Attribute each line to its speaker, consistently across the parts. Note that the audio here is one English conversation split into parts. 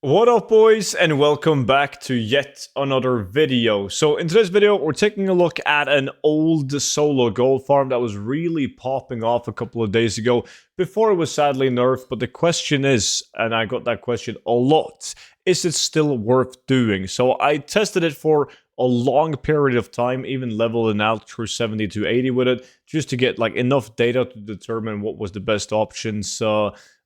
Speaker 1: What up, boys, and welcome back to yet another video. So in today's video, we're taking a look at an old solo gold farm that was really popping off a couple of days ago before it was sadly nerfed. But the question is, and I got that question a lot, is it still worth doing? So I tested it for a long period of time, even leveling out through 70 to 80 with it, just to get like enough data to determine what was the best options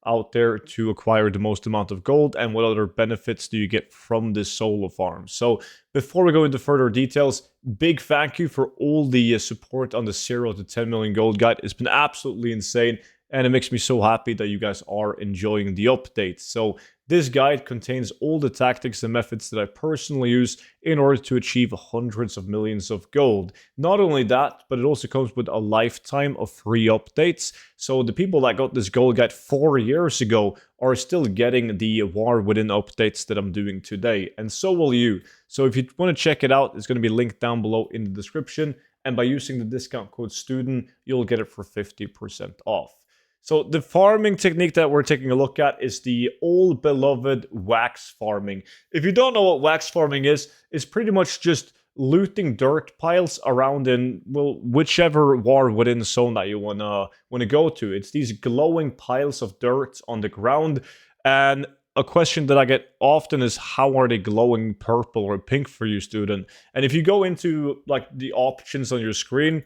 Speaker 1: out there to acquire the most amount of gold and what other benefits do you get from this solo farm. So before we go into further details, big thank you for all the support on the 0 to 10 million gold guide. It's been absolutely insane, and it makes me so happy that you guys are enjoying the update. So this guide contains all the tactics and methods that I personally use in order to achieve hundreds of millions of gold. Not only that, but it also comes with a lifetime of free updates. So the people that got this gold guide 4 years ago are still getting the War Within updates that I'm doing today, and so will you. So if you want to check it out, it's going to be linked down below in the description, and by using the discount code STUDENT, you'll get it for 50% off. So the farming technique that we're taking a look at is the old beloved wax farming. If you don't know what wax farming is, it's pretty much just looting dirt piles around in, well, whichever War Within zone that you wanna go to. It's these glowing piles of dirt on the ground, and a question that I get often is, how are they glowing purple or pink for you, student? And if you go into like the options on your screen,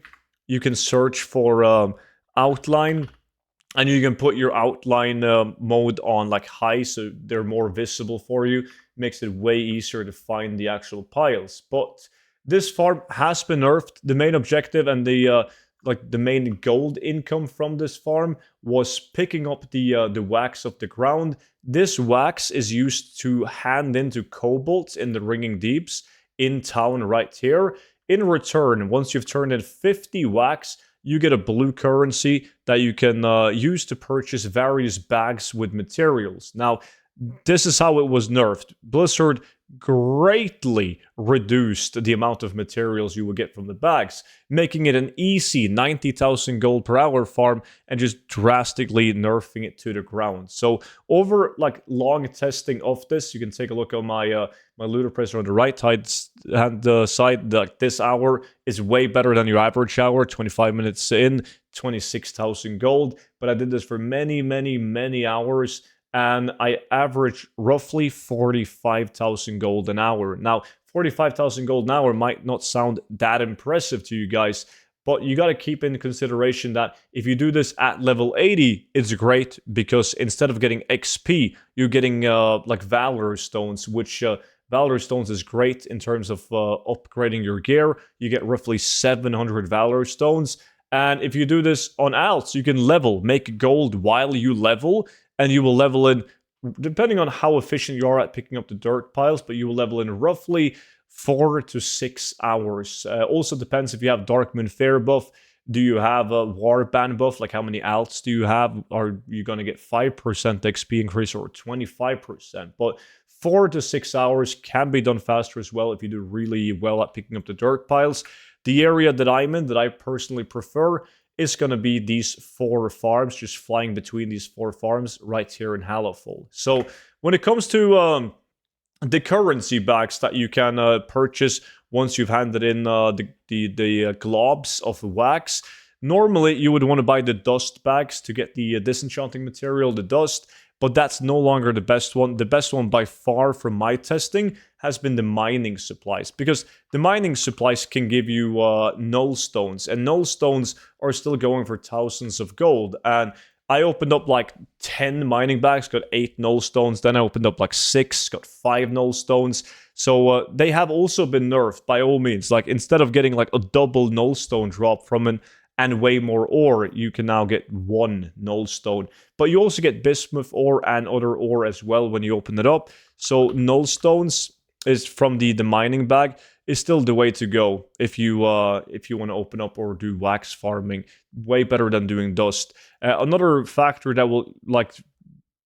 Speaker 1: you can search for outline, and you can put your outline mode on like high, so they're more visible for you. Makes it way easier to find the actual piles. But this farm has been nerfed. The main objective and the main gold income from this farm was picking up the wax of the ground. This wax is used to hand into kobolds in the Ringing Deeps in town right here. In return, once you've turned in 50 wax, you get a blue currency that you can use to purchase various bags with materials. Now, this is how it was nerfed. Blizzard greatly reduced the amount of materials you will get from the bags, making it an easy 90,000 gold per hour farm and just drastically nerfing it to the ground. So over like long testing of this, you can take a look at my my looter price on the right hand side. Like this hour is way better than your average hour. 25 minutes in, 26,000 gold. But I did this for many hours, and I average roughly 45,000 gold an hour. Now, 45,000 gold an hour might not sound that impressive to you guys, but you got to keep in consideration that if you do this at level 80, it's great because instead of getting XP, you're getting like Valor Stones, which Valor Stones is great in terms of upgrading your gear. You get roughly 700 Valor Stones. And if you do this on alts, you can make gold while you level, and you will level in, depending on how efficient you are at picking up the dirt piles, but you will level in roughly 4 to 6 hours. Also depends if you have Dark Moon Fair buff. Do you have a Warband buff? Like how many alts do you have? Are you going to get 5% XP increase or 25%? But 4 to 6 hours can be done faster as well if you do really well at picking up the dirt piles. The area that I'm in, that I personally prefer, is going to be these 4 farms, just flying between these 4 farms right here in Hallowfall. So when it comes to the currency bags that you can purchase once you've handed in the globs of wax, normally you would want to buy the dust bags to get the disenchanting material, the dust, but that's no longer the best one. The best one by far from my testing has been the mining supplies, because the mining supplies can give you null stones, and null stones are still going for thousands of gold. And I opened up like 10 mining bags, got 8 null stones. Then I opened up like 6, got 5 null stones. So they have also been nerfed by all means. Like instead of getting like a double null stone drop from an and way more ore, you can now get 1 null stone. But you also get bismuth ore and other ore as well when you open it up. So null stones is from the mining bag is still the way to go if you want to open up or do wax farming. Way better than doing dust. Another factor that will like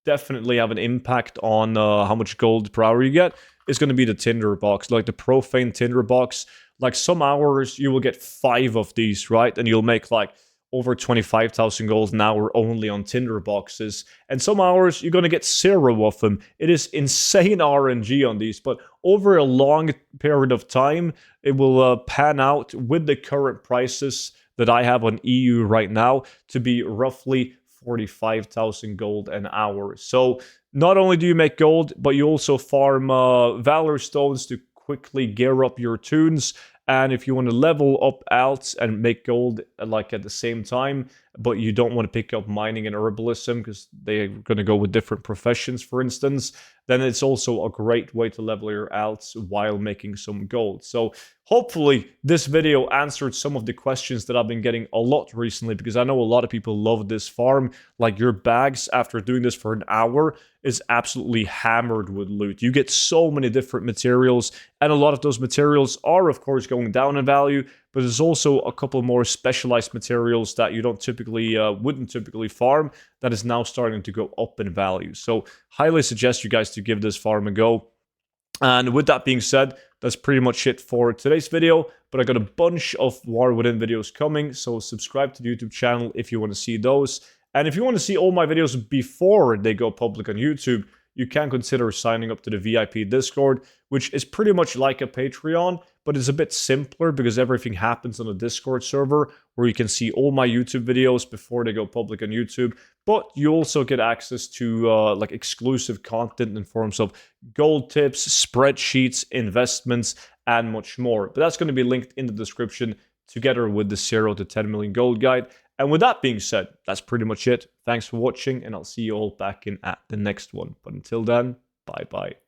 Speaker 1: definitely have an impact on how much gold per hour you get is going to be the tinder box, like the profane tinder box. Like some hours you will get 5 of these, right? And you'll make like over 25,000 gold an hour only on Tinder boxes. And some hours you're going to get 0 of them. It is insane RNG on these, but over a long period of time, it will pan out with the current prices that I have on EU right now to be roughly 45,000 gold an hour. So not only do you make gold, but you also farm Valor Stones to quickly gear up your tunes. And if you want to level up alts and make gold like at the same time, but you don't want to pick up mining and herbalism because they're going to go with different professions, for instance, then it's also a great way to level your alts while making some gold. So hopefully this video answered some of the questions that I've been getting a lot recently, because I know a lot of people love this farm. Like, your bags after doing this for an hour is absolutely hammered with loot. You get so many different materials, and a lot of those materials are of course going down in value, but there's also a couple more specialized materials that you wouldn't typically farm that is now starting to go up in value. So highly suggest you guys to give this farm a go. And with that being said, that's pretty much it for today's video, but I got a bunch of War Within videos coming, so subscribe to the YouTube channel if you want to see those. And if you want to see all my videos before they go public on YouTube, you can consider signing up to the VIP Discord, which is pretty much like a Patreon, but it's a bit simpler because everything happens on a Discord server where you can see all my YouTube videos before they go public on YouTube. But you also get access to like exclusive content in forms of gold tips, spreadsheets, investments, and much more. But that's going to be linked in the description together with the 0 to 10 million gold guide. And with that being said, that's pretty much it. Thanks for watching, and I'll see you all back in at the next one. But until then, bye-bye.